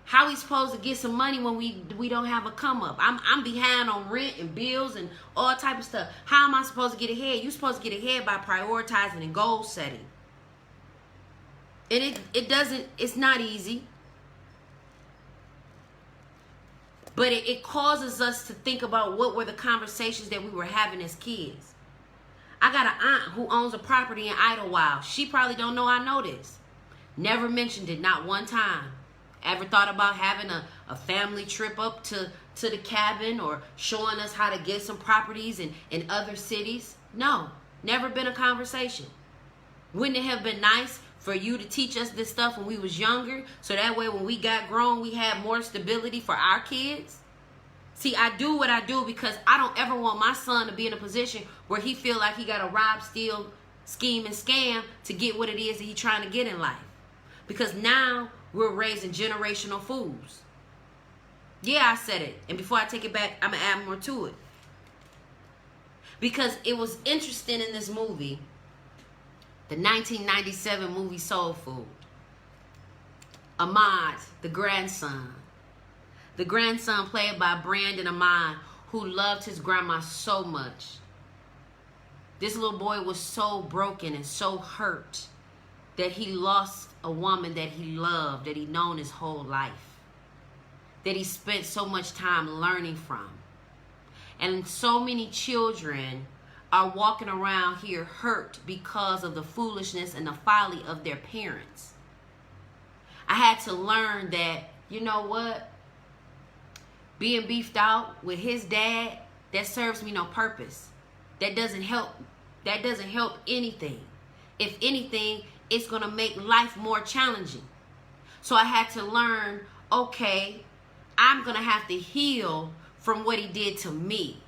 how we supposed to get some money when we don't have a come up? I'm behind on rent and bills and all type of stuff. How am I supposed to get ahead? You're supposed to get ahead by prioritizing and goal setting. And it's not easy. But it causes us to think about what were the conversations that we were having as kids. I got an aunt who owns a property in Idlewild. She probably don't know I know this. Never mentioned it, not one time. Ever thought about having a family trip up to the cabin or showing us how to get some properties in other cities? No, never been a conversation. Wouldn't it have been nice for you to teach us this stuff when we was younger, so that way when we got grown, we had more stability for our kids? See, I do what I do because I don't ever want my son to be in a position where he feel like he got to rob, steal, scheme, and scam to get what it is that he's trying to get in life. Because now we're raising generational fools. Yeah, I said it. And before I take it back, I'm going to add more to it. Because it was interesting in this movie, the 1997 movie Soul Food. Ahmad, the grandson played by Brandon Ahmad, who loved his grandma so much. This little boy was so broken and so hurt that he lost a woman that he loved, that he known his whole life, that he spent so much time learning from. And so many children are walking around here hurt because of the foolishness and the folly of their parents. I had to learn that, you know what? Being beefed out with his dad, that serves me no purpose. That doesn't help anything. If anything, it's going to make life more challenging. So I had to learn, okay, I'm going to have to heal from what he did to me.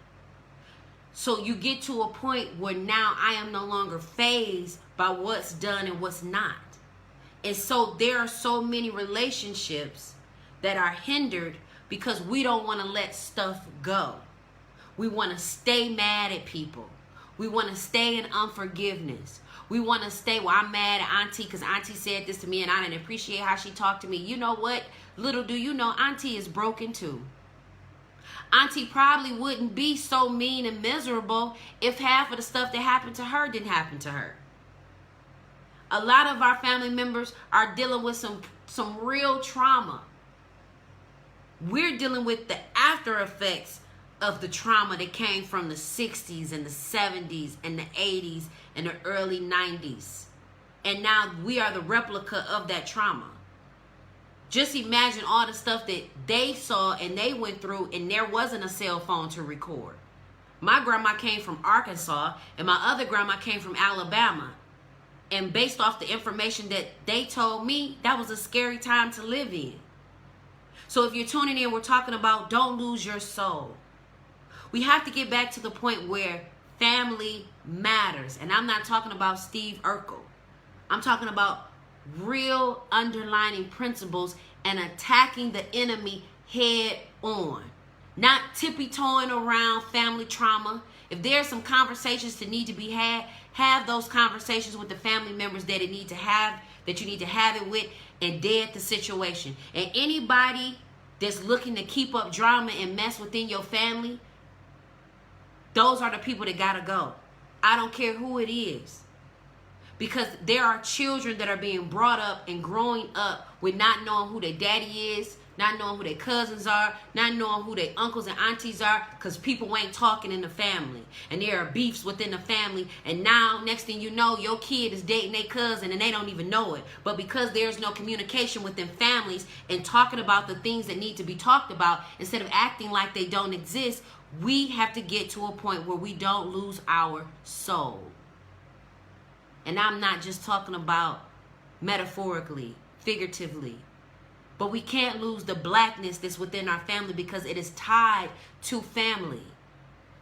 So you get to a point where now I am no longer fazed by what's done and what's not. And so there are so many relationships that are hindered because we don't want to let stuff go. We want to stay mad at people. We want to stay in unforgiveness. We want to stay, well, I'm mad at Auntie because Auntie said this to me and I didn't appreciate how she talked to me. You know what? Little do you know, Auntie is broken too. Auntie probably wouldn't be so mean and miserable if half of the stuff that happened to her didn't happen to her. A lot of our family members are dealing with some real trauma. We're dealing with the after effects of the trauma that came from the 60s and the 70s and the 80s and the early 90s. And now we are the replica of that trauma. Just imagine all the stuff that they saw and they went through, and there wasn't a cell phone to record. My grandma came from Arkansas and my other grandma came from Alabama. And based off the information that they told me, that was a scary time to live in. So if you're tuning in, we're talking about don't lose your soul. We have to get back to the point where family matters. And I'm not talking about Steve Urkel. I'm talking about real underlining principles and attacking the enemy head on. Not tippy-toeing around family trauma. If there's some conversations that need to be had, have those conversations with the family members that you need to have it with, and dead the situation. And anybody that's looking to keep up drama and mess within your family, those are the people that gotta go. I don't care who it is. Because there are children that are being brought up and growing up with not knowing who their daddy is, not knowing who their cousins are, not knowing who their uncles and aunties are, because people ain't talking in the family. And there are beefs within the family. And now, next thing you know, your kid is dating their cousin and they don't even know it. But because there's no communication within families and talking about the things that need to be talked about, instead of acting like they don't exist, we have to get to a point where we don't lose our soul. And I'm not just talking about metaphorically, figuratively. But we can't lose the blackness that's within our family because it is tied to family.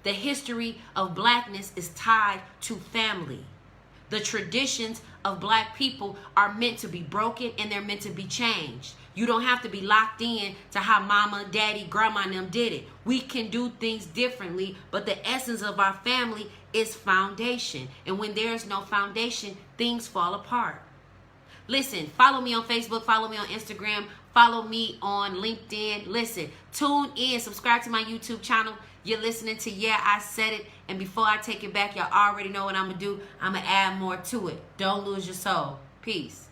The history of blackness is tied to family. The traditions of black people are meant to be broken and they're meant to be changed. You don't have to be locked in to how mama, daddy, grandma and them did it. We can do things differently, but the essence of our family is foundation. And when there's no foundation, things fall apart. Listen, follow me on Facebook, follow me on Instagram, follow me on LinkedIn. Listen, tune in, subscribe to my YouTube channel. You're listening to Yeah, I Said It. And before I take it back, y'all already know what I'm going to do. I'm going to add more to it. Don't lose your soul. Peace.